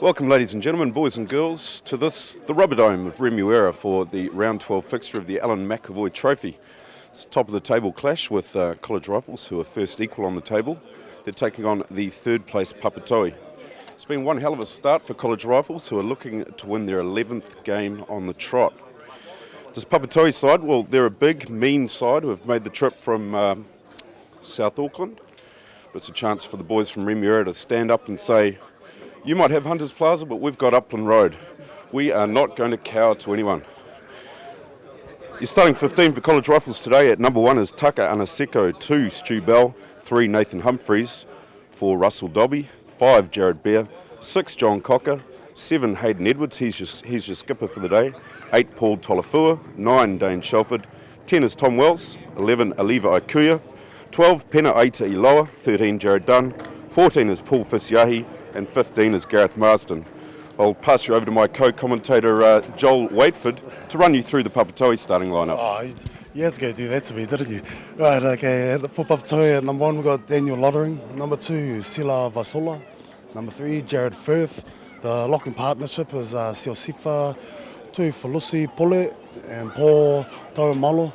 Welcome, ladies and gentlemen, boys and girls, to the Rubber Dome of Remuera for the round 12 fixture of the Alan McAvoy Trophy. It's a top of the table clash with College Rifles, who are first equal on the table. They're taking on the third place Papatoetoe. It's been one hell of a start for College Rifles, who are looking to win their 11th game on the trot. This Papatoetoe side, well, they're a big, mean side who have made the trip from South Auckland. But it's a chance for the boys from Remuera to stand up and say, you might have Hunters Plaza, but we've got Upland Road. We are not going to cower to anyone. Your starting 15 for College Rifles today at number 1 is Taka Anaseko, 2 Stu Bell, 3 Nathan Humphreys, 4 Russell Dobby, 5 Jared Bear, 6 John Cocker, 7 Hayden Edwards, he's your skipper for the day, 8 Paul Tolafua, 9 Dane Shelford, 10 is Tom Wells, 11 Aliva Ikuya, 12 Pena Aita Iloa, 13 Jared Dunn, 14 is Paul Fisiahi, and 15 is Gareth Marsden. I'll pass you over to my co-commentator Joel Waitford to run you through the Papatoetoe starting lineup. Oh, you had to go do that to me, didn't you? Right, okay, for Papatoetoe at number 1 we've got Daniel Lottering, number 2 Sila Vasola, number 3 Jared Firth. The locking partnership is Siosifa, 2 Falusi Pole and Paul Tauamalo.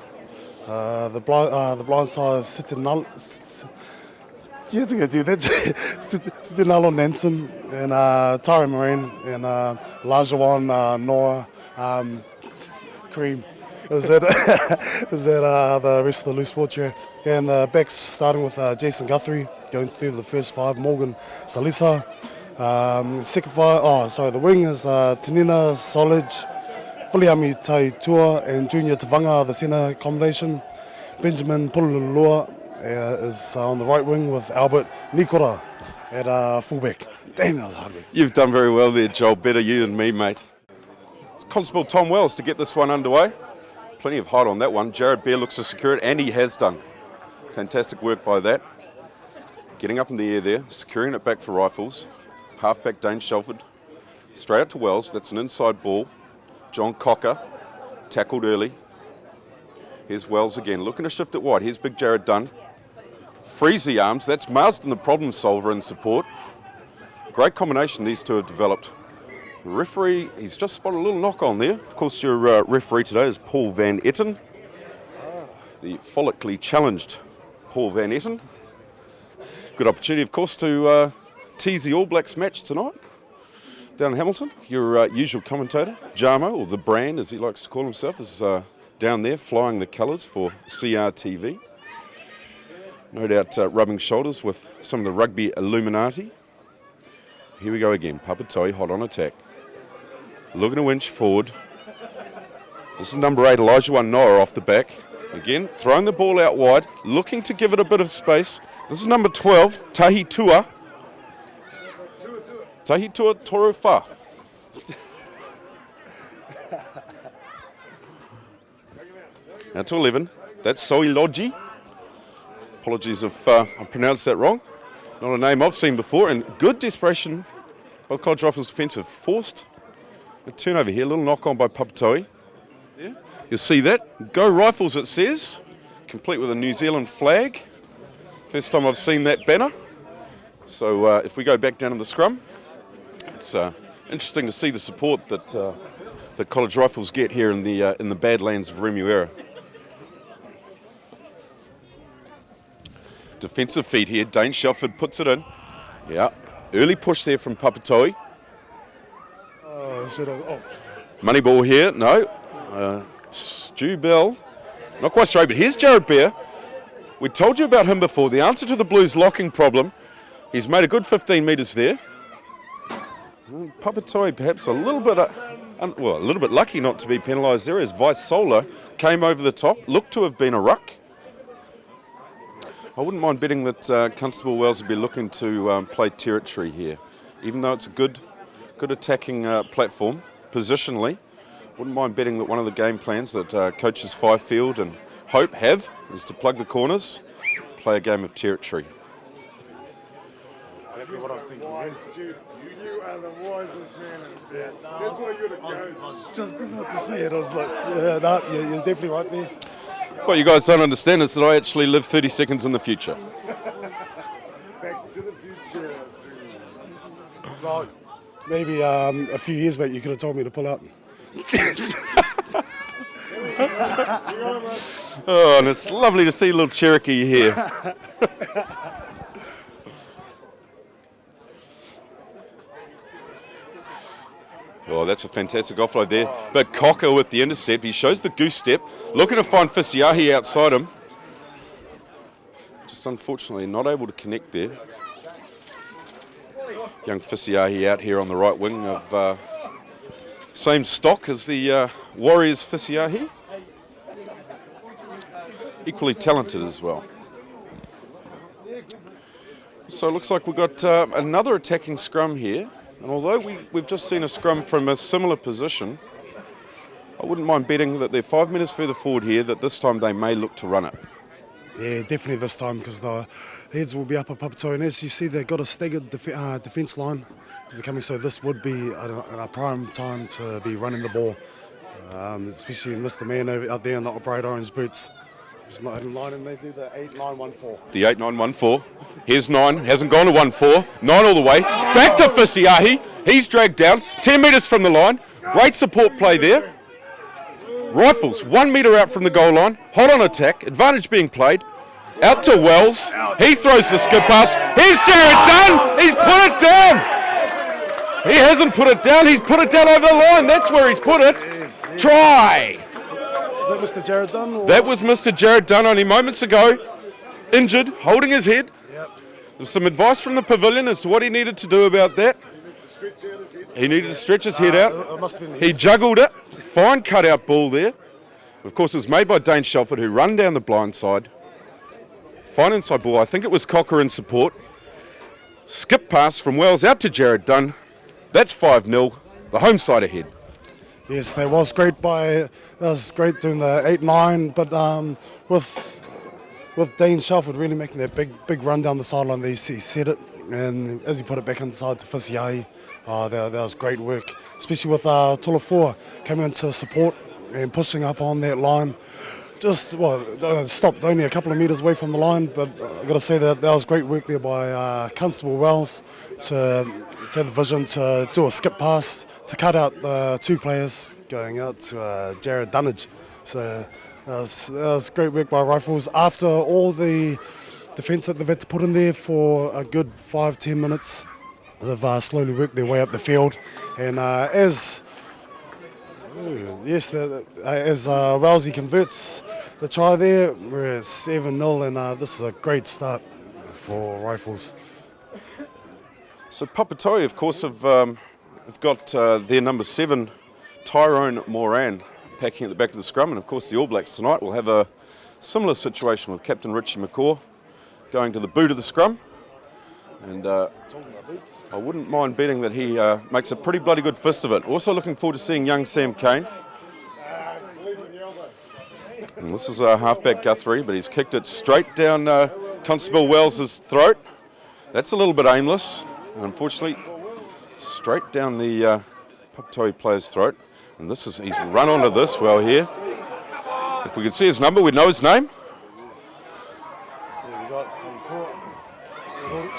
The blind side is you had to go do that. Sitinalo Nansen and Tara Moran and Lajawan Noah Kareem. Is that the rest of the loose fortune? Okay, and the backs starting with Jason Guthrie, going through the first 5, Morgan Salisa. The wing is Tinina Solage, Filiami Tai-Tua and Junior Tavanga, the centre combination. Benjamin Pululua is on the right wing with Albert Nikora at fullback. Damn, that was hard. You've done very well there, Joel. Better you than me, mate. It's Constable Tom Wells to get this one underway. Plenty of height on that one. Jared Bear looks to secure it, and he has done. Fantastic work by that. Getting up in the air there, securing it back for Rifles. Halfback Dane Shelford. Straight out to Wells. That's an inside ball. John Cocker tackled early. Here's Wells again, looking to shift it wide. Here's big Jared Dunn. Frees the arms. That's Marsden, the problem solver in support. Great combination these two have developed. The referee, he's just spotted a little knock on there. Of course, your referee today is Paul Van Etten. The follically challenged Paul Van Etten. Good opportunity, of course, to tease the All Blacks match tonight down in Hamilton. Your usual commentator, Jamo, or the Brand as he likes to call himself, is down there flying the colours for CRTV. No doubt rubbing shoulders with some of the rugby Illuminati. Here we go again. Papatoetoe hot on attack. Looking to inch forward. This is number 8, Elijah Noah off the back. Again, throwing the ball out wide, looking to give it a bit of space. This is number 12, Tahitua. Tahitua Torufa. Now to 11. That's Soilogi. Apologies if I pronounced that wrong. Not a name I've seen before. And good desperation by College Rifles defensive. Forced a turnover here. A little knock on by Papatoetoe. Yeah. You'll see that. Go Rifles, it says. Complete with a New Zealand flag. First time I've seen that banner. So if we go back down in the scrum, it's interesting to see the support that the College Rifles get here in the Badlands of Remuera. Defensive feed here. Dane Shelford puts it in. Yeah. Early push there from Papatoetoe. Money ball here. No. Stu Bell. Not quite straight, but here's Jared Bear. We told you about him before. The answer to the Blues' locking problem. He's made a good 15 metres there. Papatoetoe perhaps a little bit lucky not to be penalised there as Vice Solar came over the top. Looked to have been a ruck. I wouldn't mind betting that Constable Wells would be looking to play territory here. Even though it's a good attacking platform, positionally, wouldn't mind betting that one of the game plans that coaches Fifield and Hope have is to plug the corners, play a game of territory. Exactly what I was thinking. You are the wisest man in town. That's why you're the coach. I was just about to say it. I was like, yeah, you're definitely right there. What you guys don't understand is that I actually live 30 seconds in the future. Back to the future. Right. Maybe a few years back you could have told me to pull out. Oh, and it's lovely to see little Cherokee here. Oh, that's a fantastic offload there. But Cocker with the intercept. He shows the goose step, looking to find Fisiahi outside him. Just unfortunately not able to connect there. Young Fisiahi out here on the right wing of same stock as the Warriors Fisiahi. Equally talented as well. So it looks like we've got another attacking scrum here. And although we've just seen a scrum from a similar position, I wouldn't mind betting that they're 5 metres further forward here, that this time they may look to run it. Yeah, definitely this time, because the heads will be up at Papatoetoe. And as you see, they've got a staggered defence line as they're coming, so this would be a prime time to be running the ball. Especially Mr. Man out there in the bright orange boots. He's not hitting line, and they do the 8-9-1-4. The 8-9-1-4. Here's 9, hasn't gone to 1-4. 9 all the way. Back to Fisiahi. He's dragged down, 10 metres from the line. Great support play there. Rifles, 1 metre out from the goal line. Hot on attack, advantage being played. Out to Wells. He throws the skip pass. Here's Jared Dunn. He's put it down. He hasn't put it down. He's put it down over the line. That's where he's put it. Yes. Try. Is that Mr. Jared Dunn? Or? That was Mr. Jared Dunn only moments ago. Injured, holding his head. Yep. There's some advice from the pavilion as to what he needed to do about that. He needed to stretch his head out. It must have been He juggled it. Fine cut-out ball there. Of course, it was made by Dane Shelford, who run down the blind side. Fine inside ball. I think it was Cocker in support. Skip pass from Wells out to Jared Dunn. That's 5-0. The home side ahead. Yes, that was great doing the 8-9, but with Dane Shelford really making that big run down the sideline, he set it, and as he put it back inside to Fisiahi, that was great work, especially with Tulafua coming in to support and pushing up on that line. Stopped only a couple of metres away from the line, but I've got to say that was great work there by Constable Wells to have the vision to do a skip pass to cut out the two players going out to Jared Dunnage. So that was great work by Rifles. After all the defence that they've had to put in there for a good 5-10 minutes, they've slowly worked their way up the field. And as Wellsy converts the try there, we're at 7-0, and this is a great start for Rifles. So Papatoetoe, of course, have got their number 7, Tyrone Moran, packing at the back of the scrum. And of course the All Blacks tonight will have a similar situation with Captain Richie McCaw going to the boot of the scrum. And I wouldn't mind betting that he makes a pretty bloody good fist of it. Also looking forward to seeing young Sam Kane. And this is halfback Guthrie, but he's kicked it straight down Constable Wells' throat. That's a little bit aimless. And unfortunately, straight down the Papatoetoe player's throat. And he's run onto this well here. If we could see his number, we'd know his name. Yeah, we got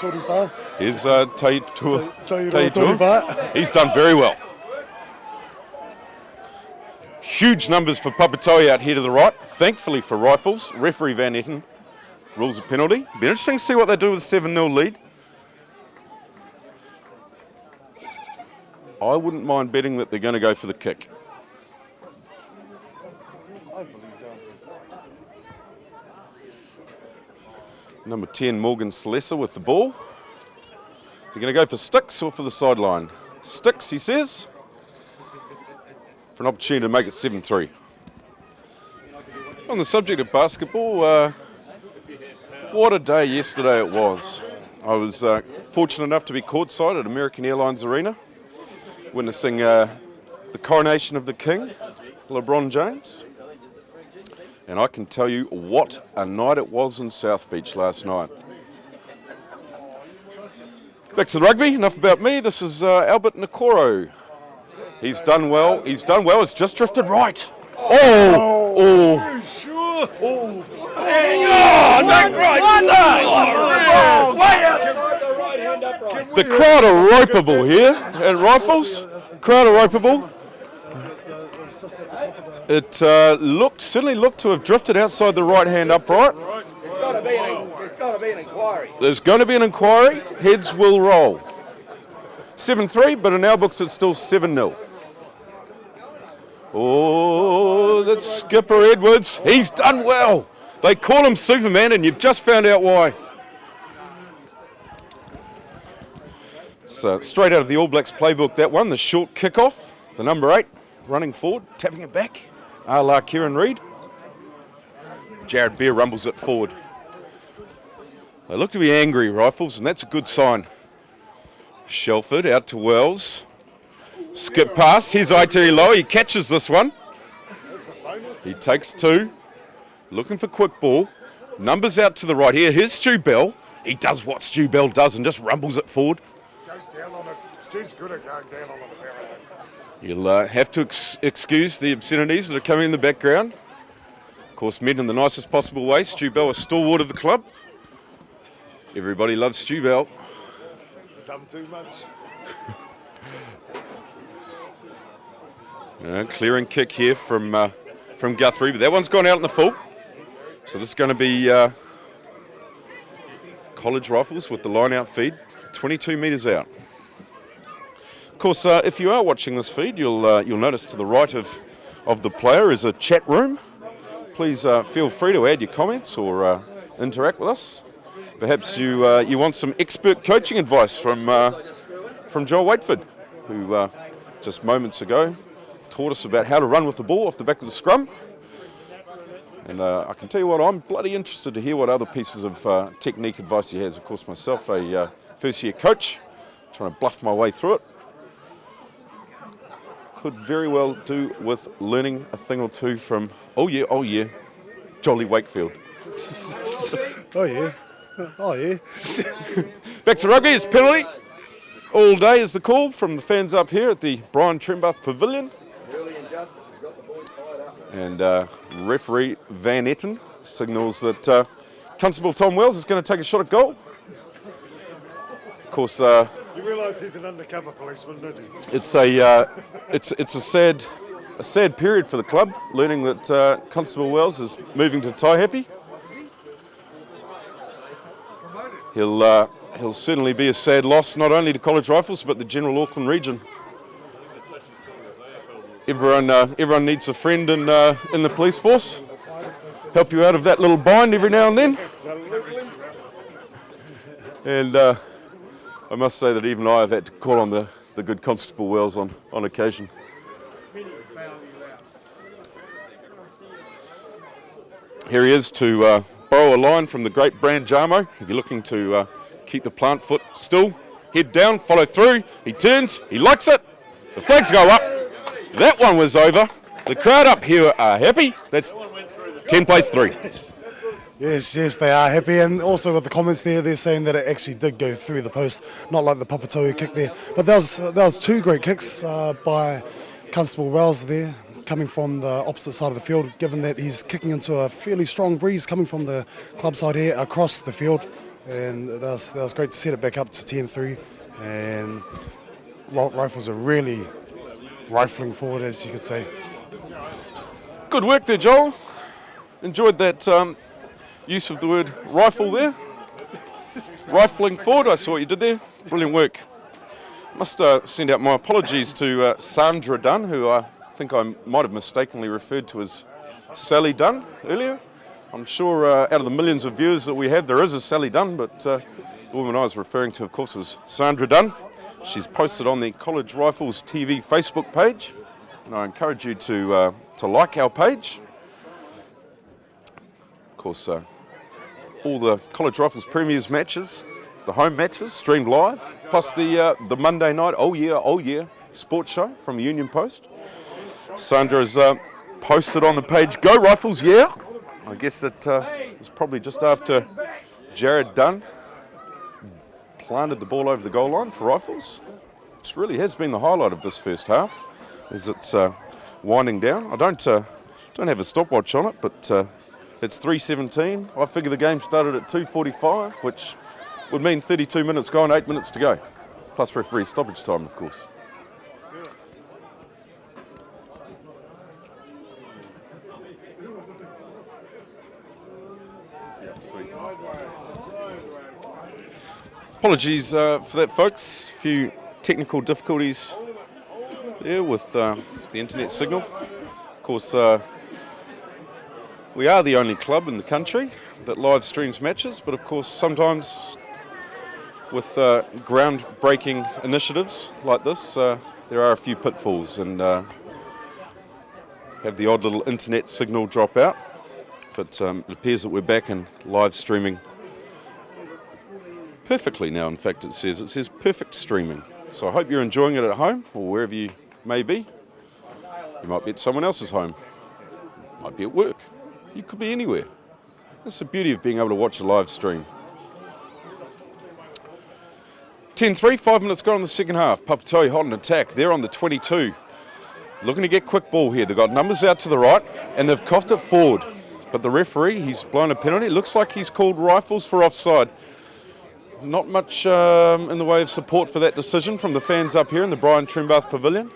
Torifa. Here's Torifa. He's done very well. Huge numbers for Papatoetoe out here to the right. Thankfully for Rifles, referee Van Etten rules a penalty. Be interesting to see what they do with a 7-0 lead. I wouldn't mind betting that they're going to go for the kick. Number 10, Morgan Slesser with the ball. They're going to go for sticks or for the sideline. Sticks, he says, for an opportunity to make it 7-3. On the subject of basketball, what a day yesterday it was. I was fortunate enough to be courtside at American Airlines Arena, witnessing the coronation of the King, LeBron James. And I can tell you what a night it was in South Beach last night. Back to the rugby, enough about me. This is Albert Nakoro. He's done well, it's just drifted right. Oh! Sure. Oh, Way outside the right hand upright. The crowd are ropeable here at Rifles. Crowd are ropeable. It certainly looked to have drifted outside the right-hand upright. It's got to be an inquiry. There's going to be an inquiry. Heads will roll. 7-3, but in our books it's still 7-0. Oh, that's Skipper Edwards. He's done well. They call him Superman, and you've just found out why. So straight out of the All Blacks playbook, that one, the short kickoff, the number 8, running forward, tapping it back, a la Kieran Reid. Jared Beer rumbles it forward. They look to be angry, Rifles, and that's a good sign. Shelford out to Wells. Skip pass, here's Aotearoa, he catches this one. He takes 2, looking for quick ball. Numbers out to the right here, here's Stu Bell. He does what Stu Bell does and just rumbles it forward. Goes down on it. Stu's good at going down on it. You'll have to excuse the obscenities that are coming in the background. Of course, meant in the nicest possible way. Stu Bell, a stalwart of the club. Everybody loves Stu Bell. Some too much. Clearing kick here from Guthrie, but that one's gone out in the full. So this is going to be College Rifles with the line-out feed, 22 metres out. Of course, if you are watching this feed, you'll notice to the right of the player is a chat room. Please feel free to add your comments or interact with us. Perhaps you want some expert coaching advice from Joel Waitford, who just moments ago taught us about how to run with the ball off the back of the scrum. And I can tell you what, I'm bloody interested to hear what other pieces of technique advice he has. Of course, myself, a first-year coach, trying to bluff my way through it. Could very well do with learning a thing or two from, oh yeah, Jolly Wakefield. Oh yeah. Back to rugby, it's penalty. All day is the call from the fans up here at the Brian Trembath Pavilion. Early injustice has got the boys fired up. And referee Van Etten signals that Constable Tom Wells is going to take a shot at goal. Of course, You realise he's an undercover policeman, don't you? it's a sad period for the club, learning that Constable Wells is moving to Taihape. He'll certainly be a sad loss, not only to College Rifles, but the general Auckland region. Everyone needs a friend in the police force. Help you out of that little bind every now and then. And I must say that even I have had to call on the good Constable Wells on occasion. Here he is to borrow a line from the great Brand Jamo. If you're looking to keep the plant foot still, head down, follow through, he turns, he likes it, the flags go up. That one was over. The crowd up here are happy. That's 10 plays 3. Yes, they are happy, and also with the comments there, they're saying that it actually did go through the post, not like the Papatoetoe kick there. But that was 2 great kicks by Constable Wells there, coming from the opposite side of the field, given that he's kicking into a fairly strong breeze coming from the club side here across the field. And that was great to set it back up to 10-3. And Rifles are really rifling forward, as you could say. Good work there, Joel. Enjoyed that use of the word rifle there. Rifling forward, I saw what you did there. Brilliant work. Must send out my apologies to Sandra Dunn, who I think I might have mistakenly referred to as Sally Dunn earlier. I'm sure out of the millions of viewers that we have, there is a Sally Dunn, but the woman I was referring to, of course, was Sandra Dunn. She's posted on the College Rifles TV Facebook page, and I encourage you to like our page. Of course, all the College Rifles Premiers matches, the home matches, streamed live, plus the Monday night, oh yeah, sports show from Union Post. Sandra's posted on the page, go Rifles, yeah. I guess that was probably just after Jared Dunn planted the ball over the goal line for Rifles. It really has been the highlight of this first half as it's winding down. I don't have a stopwatch on it, but it's 3:17. I figure the game started at 2:45, which would mean 32 minutes gone, 8 minutes to go. Plus referee stoppage time, of course. Apologies for that, folks. A few technical difficulties there with the internet signal. Of course, we are the only club in the country that live streams matches, but of course sometimes with groundbreaking initiatives like this, there are a few pitfalls and have the odd little internet signal drop out. But it appears that we're back and live streaming perfectly now. In fact, it says perfect streaming. So I hope you're enjoying it at home or wherever you may be. You might be at someone else's home. Might be at work. You could be anywhere. That's the beauty of being able to watch a live stream. 10-3, 5 minutes gone in the second half. Papatoetoe hot on attack. They're on the 22. Looking to get quick ball here. They've got numbers out to the right and they've coughed it forward. But the referee, he's blown a penalty. It looks like he's called rifles for offside. Not much in the way of support for that decision from the fans up here in the Brian Trembath Pavilion.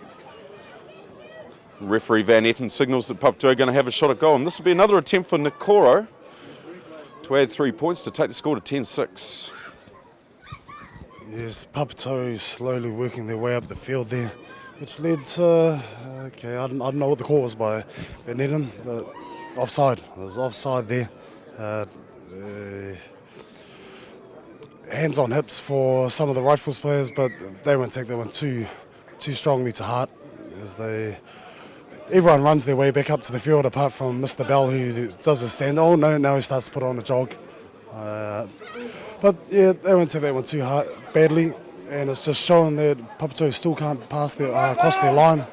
Referee Van Etten signals that Papatoetoe are going to have a shot at goal. And this will be another attempt for Nikoro to add 3 points to take the score to 10-6. Yes, Papatoetoe slowly working their way up the field there, which led to, I don't know what the call was by Van Etten, but offside. It was offside there. Hands on hips for some of the Rifles players, but they won't take that one too strongly to heart, as everyone runs their way back up to the field apart from Mr. Bell, who does a stand. Oh no, now he starts to put on a jog. But yeah, they won't take that one too badly, and it's just showing that Papatoetoe still can't pass across their line.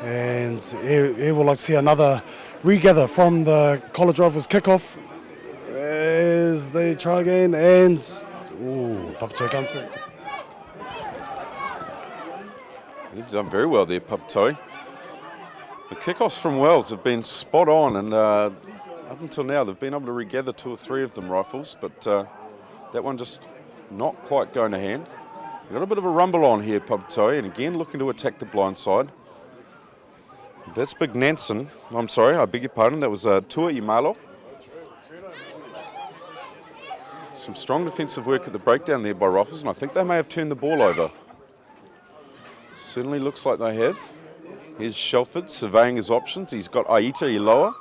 And here we'll see another regather from the College Rifles kickoff as they try again, and Papatoetoe come through. He's done very well there, Papatoetoe. The kickoffs from Wells have been spot on, and up until now they've been able to regather 2 or 3 of them, Rifles, but that one just not quite going to hand. We've got a bit of a rumble on here, Papatoetoe, and again looking to attack the blind side. That's Big Nansen. I'm sorry, I beg your pardon. That was Tua Imalo. Some strong defensive work at the breakdown there by Rifles, and I think they may have turned the ball over. Certainly looks like they have. Here's Shelford surveying his options. He's got Aita Iloa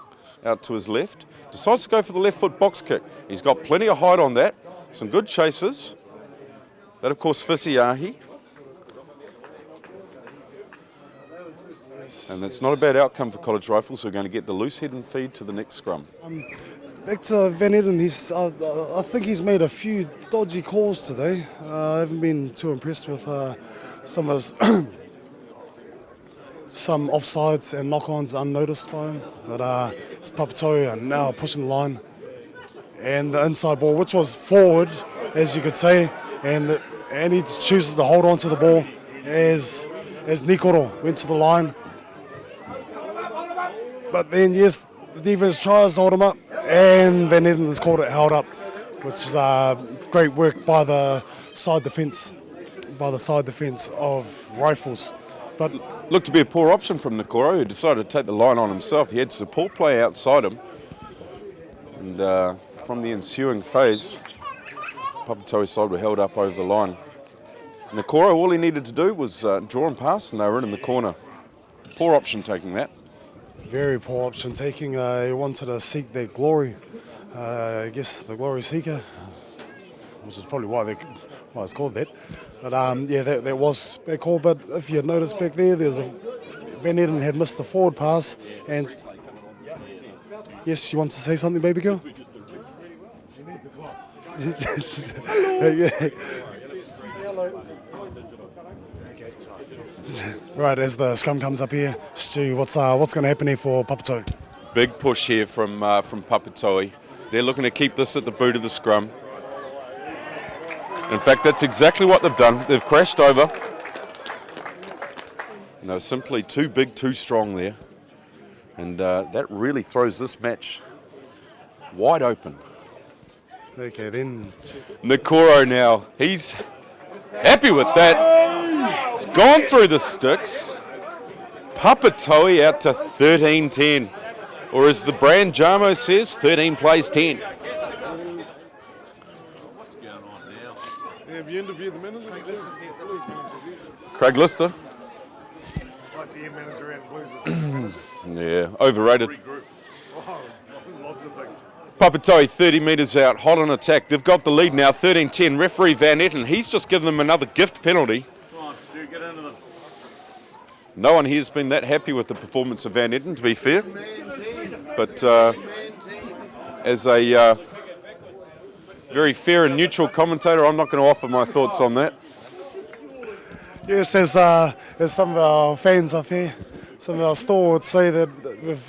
out to his left. Decides to go for the left foot box kick. He's got plenty of height on that. Some good chases. That, of course, Fisiahi. And that's not a bad outcome for College Rifles, who are going to get the loose head and feed to the next scrum. Back to Van Etten, I think he's made a few dodgy calls today. I haven't been too impressed with some of his some offsides and knock-ons unnoticed by him. But it's Papatoetoe and now pushing the line. And the inside ball, which was forward, as you could say, and he chooses to hold on to the ball as Nikoro went to the line. But then, yes, the defense tries to hold him up, and Van Etten has called it held up, which is great work by the side defence, of Rifles. But looked to be a poor option from Nikoro, who decided to take the line on himself. He had support play outside him, and from the ensuing phase, Papatoetoe side were held up over the line. Nikoro, all he needed to do was draw and pass, and they were in the corner. Poor option taking that. Very poor option taking. He wanted to seek their glory. I guess the glory seeker, which is probably why it's called that. But yeah, that was a call. But if you noticed back there, Van Etten had missed the forward pass. And yes, you want to say something, baby girl? Hello. Right, as the scrum comes up here, Stu, what's going to happen here for Papatoetoe? Big push here from Papatoetoe. They're looking to keep this at the boot of the scrum. In fact, that's exactly what they've done. They've crashed over. And they're simply too big, too strong there. And that really throws this match wide open. Okay, then. Nikoro now, he's happy with that. He's gone through the sticks. Papatoetoe out to 13-10. Or as the brand Jamo says, 13 plays 10. Have you interviewed the manager? Craig Lister. What's the manager and Blues? Yeah, overrated. Lots of things. Papatoetoe 30 metres out, hot on attack. They've got the lead now, 13-10. Referee Van Etten, he's just given them another gift penalty. Come on, Stu, get into them. No one here's been that happy with the performance of Van Etten, to be fair. But as a very fair and neutral commentator, I'm not going to offer my thoughts on that. Yes, as some of our fans up here, some of our stalwarts say that we've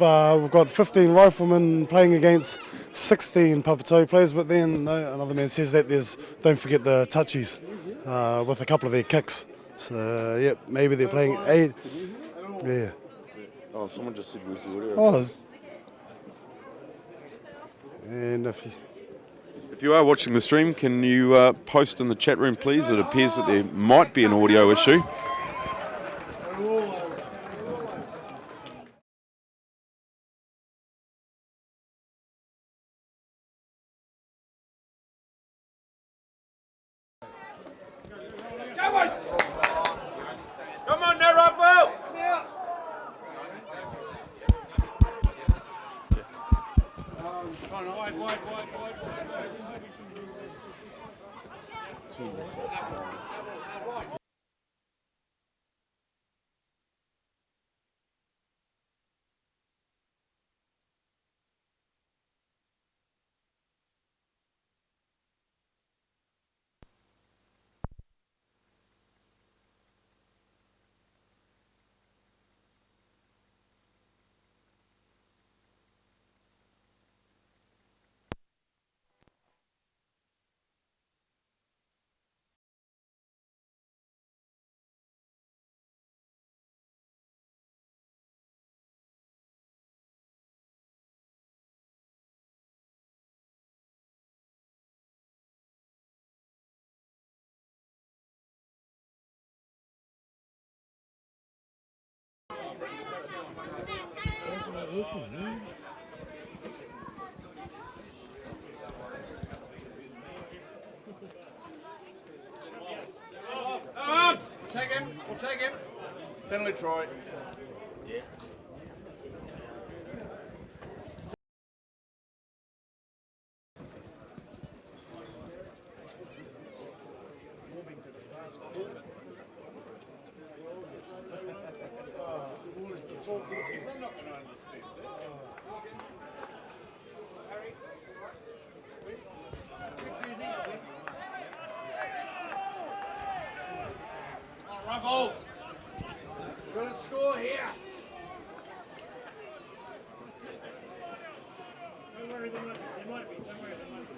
got 15 riflemen playing against 16 Papatoetoe players, but then another man says that don't forget the touchies with a couple of their kicks. So, yeah, maybe they're playing 8. Yeah. Oh, someone just said where's the audio? Oh, and If you are watching the stream, can you post in the chat room, please? It appears that there might be an audio issue. Come on now, Raphael! Take him. We'll take him. Penalty try. Yeah. Ruffles! Got a score here. Don't worry, they might be. Don't worry, they might be.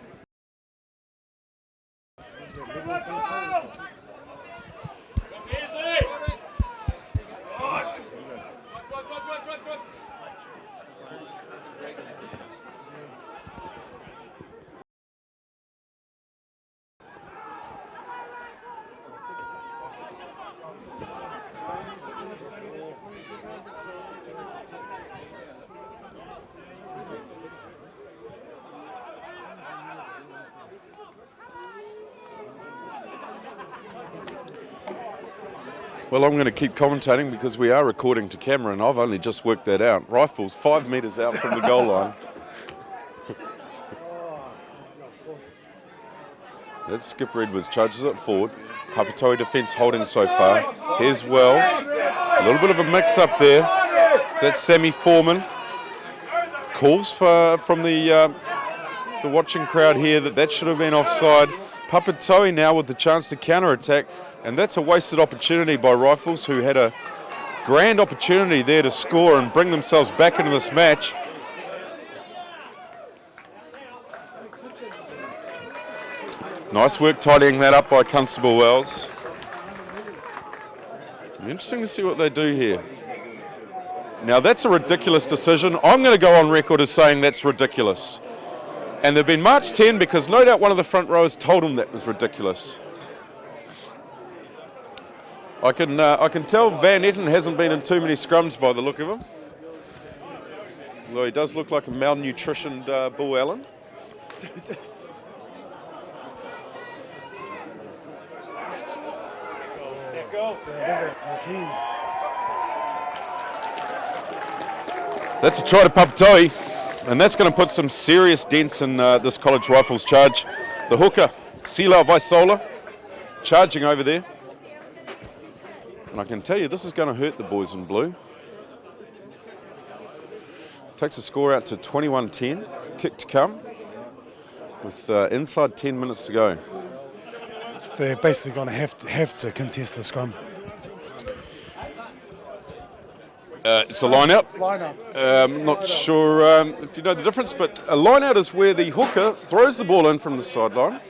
Easy! Right. Well, I'm going to keep commentating because we are recording to camera and I've only just worked that out. Rifles 5 metres out from the goal line. That's Skipper Edwards charges it forward. Papatoetoe defence holding so far. Here's Wells. A little bit of a mix-up there. So that's Sammy Foreman. Calls from the watching crowd here that should have been offside. Papatoetoe now with the chance to counter-attack, and that's a wasted opportunity by Rifles, who had a grand opportunity there to score and bring themselves back into this match. Nice work tidying that up by Constable Wells. Interesting to see what they do here. Now that's a ridiculous decision. I'm going to go on record as saying that's ridiculous. And they've been marched 10 because no doubt one of the front rowers told them that was ridiculous. I can tell Van Etten hasn't been in too many scrums by the look of him. Although he does look like a malnutritioned Bull Allen. That's a try to Papatoetoe, and that's going to put some serious dents in this College Rifles charge. The hooker, Sila Vaisola, charging over there. And I can tell you, this is going to hurt the boys in blue. Takes the score out to 21-10, kick to come, with inside 10 minutes to go. They're basically going to have to contest the scrum. It's a line out. Line up. Not sure if you know the difference, but a line out is where the hooker throws the ball in from the sideline,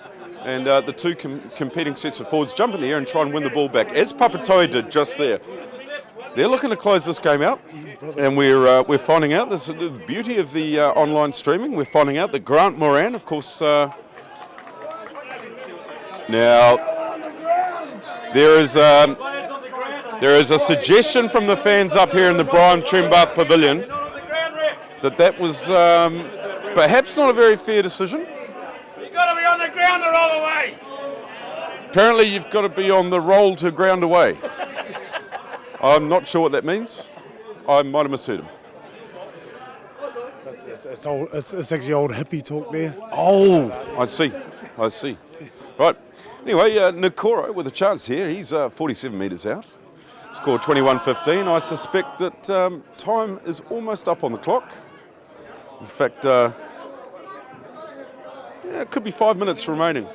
and the two competing sets of forwards jump in the air and try and win the ball back, as Papatoetoe did just there. They're looking to close this game out, and we're finding out, this is the beauty of the online streaming, we're finding out that Grant Moran, of course, now there is a suggestion from the fans up here in the Brian Trembark Pavilion that was perhaps not a very fair decision. You've got to be on the ground or all the way. Apparently you've got to be on the roll to ground away. I'm not sure what that means. I might have misheard him. It's actually old hippie talk there. Oh, I see. Right. Anyway, Nikoro with a chance here. He's 47 metres out. Scored 21-15. I suspect that time is almost up on the clock. In fact, it could be 5 minutes remaining.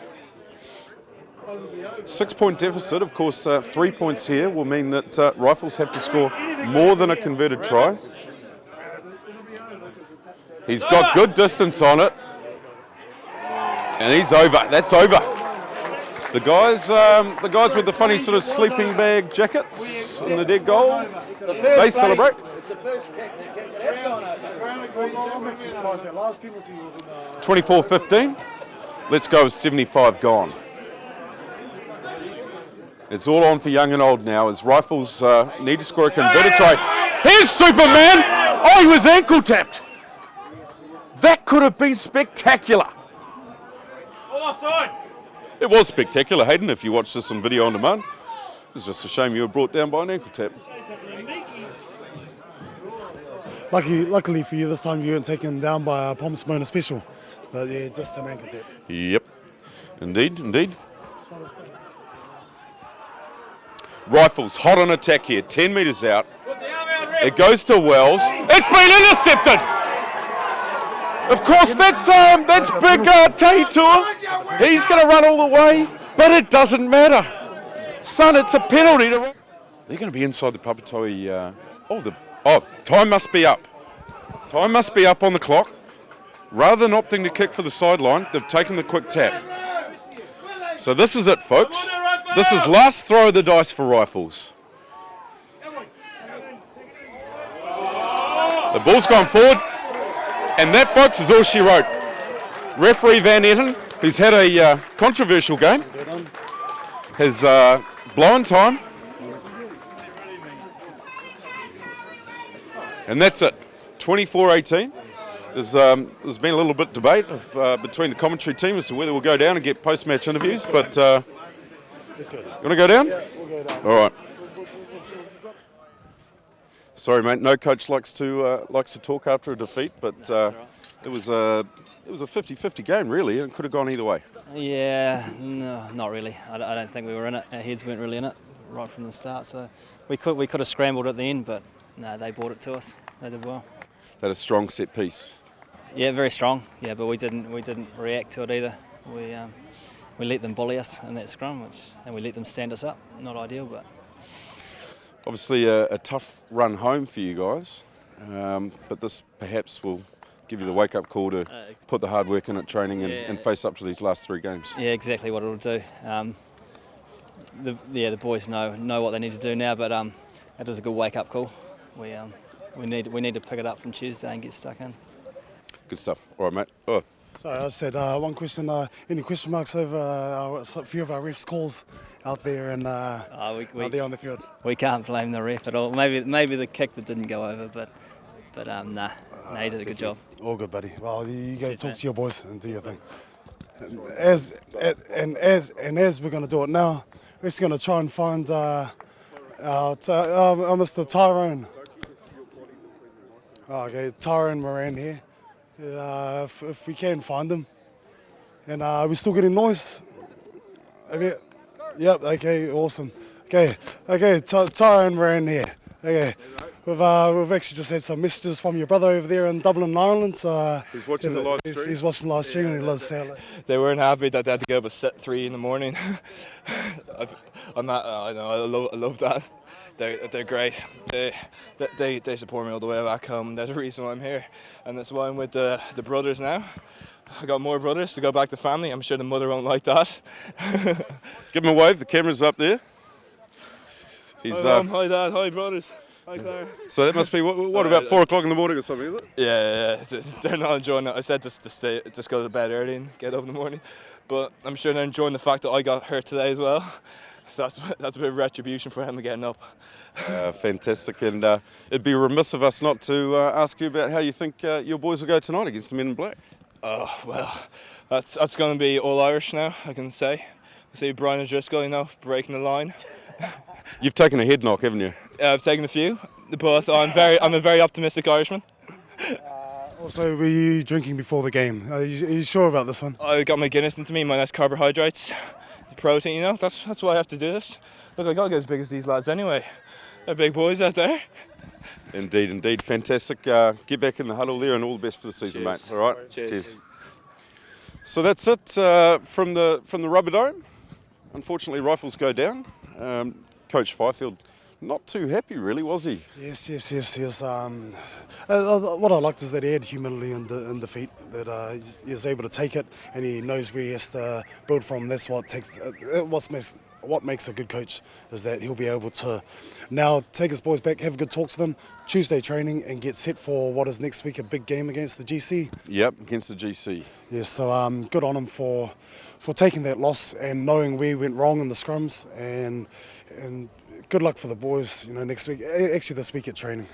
6-point deficit, of course, 3 points here will mean that Rifles have to score more than a converted try. He's got good distance on it. And he's over. That's over. The guys with the funny sort of sleeping bag jackets in the dead goal, they celebrate. It's the first kick that has gone over. 24-15. Let's go with 75 gone. It's all on for young and old now as Rifles need to score a converted try. Here's Superman! Oh, he was ankle tapped. That could have been spectacular. All offside. It was spectacular, Hayden, if you watched this on video on demand. It was just a shame you were brought down by an ankle tap. Luckily for you, this time you weren't taken down by a Palm Simona special. But yeah, just an ankle tap. Yep. Indeed. Rifles hot on attack here, 10 metres out. It goes to Wells. It's been intercepted! Of course, that's big Papatoetoe. He's going to run all the way, but it doesn't matter. Son, it's a penalty. They're going to be inside the Papatoetoe. Time must be up. Time must be up on the clock. Rather than opting to kick for the sideline, they've taken the quick tap. So this is it, folks. This is last throw of the dice for Rifles. The ball's gone forward. And that, folks, is all she wrote. Referee Van Etten, who's had a controversial game, has blown time. And that's it. 24-18. There's been a little bit of debate between the commentary team as to whether we'll go down and get post-match interviews, but you want to go down? Yeah, we'll go down. All right. Sorry, mate. No coach likes to talk after a defeat, but it was a 50-50 game, really, and it could have gone either way. Yeah, no, not really. I don't think we were in it. Our heads weren't really in it right from the start. So we could have scrambled at the end, but no, they brought it to us. They did well. They had a strong set piece. Yeah, very strong. Yeah, but we didn't react to it either. We let them bully us in that scrum, and we let them stand us up. Not ideal, but. Obviously a tough run home for you guys, but this perhaps will give you the wake-up call to put the hard work in at training and face up to these last 3 games. Yeah, exactly what it'll do. The boys know what they need to do now, but it is a good wake-up call. We need to pick it up from Tuesday and get stuck in. Good stuff. All right, mate. Oh, Sorry, I said one question. Any question marks over a few of our refs' calls out there and out there on the field? We can't blame the ref at all. Maybe the kick that didn't go over, but nah, he did a good job. All good, buddy. Well, you go Cheers, talk mate. to your boys and do your thing. As we're going to do it now, we're just going to try and find Mr. Tyrone. Okay, Tyrone Moran here. If we can find him. And we're still getting noise. Okay. Yep, okay, awesome. Okay, Tyrone Moran here. Okay. We've actually just had some messages from your brother over there in Dublin, Ireland. So, He's watching the live stream. He's watching the live stream and he loves Sailor. They weren't happy that they had to get up at 3 in the morning. I love that. They're great. They support me all the way back home. They're the reason why I'm here, and that's why I'm with the brothers now. I got more brothers to go back to family. I'm sure the mother won't like that. Give him a wave. The camera's up there. He's Hi Mum, hi Dad, hi brothers, hi Claire. so that must be what about 4 o'clock in the morning or something, is it? Yeah, they're not enjoying it. I said just go to bed early and get up in the morning, but I'm sure they're enjoying the fact that I got hurt today as well. So that's a bit of retribution for him getting up. Fantastic, and it'd be remiss of us not to ask you about how you think your boys will go tonight against the Men in Black. Oh well, that's going to be all Irish now. I can say. I see Brian O'Driscoll, breaking the line. You've taken a head knock, haven't you? I've taken a few, but I'm a very optimistic Irishman. Also, were you drinking before the game? Are you sure about this one? I got my Guinness into me, my nice carbohydrates, the protein. That's why I have to do this. Look, I gotta get as big as these lads anyway. They're big boys out there. Indeed, fantastic. Get back in the huddle there, and all the best for the season, Cheers. mate. All right, Cheers. So that's it from the Rubber Dome. Unfortunately, rifles go down. Coach Fifield, not too happy, really, was he? Yes. What I liked is that he had humility in defeat, that he was able to take it and he knows where he has to build from. That's what makes a good coach, is that he'll be able to now take his boys back, have a good talk to them, Tuesday training, and get set for what is next week, a big game against the GC. Yep, against the GC. Yes, so good on him for taking that loss and knowing where he went wrong in the scrums, and good luck for the boys, next week. Actually, this week at training.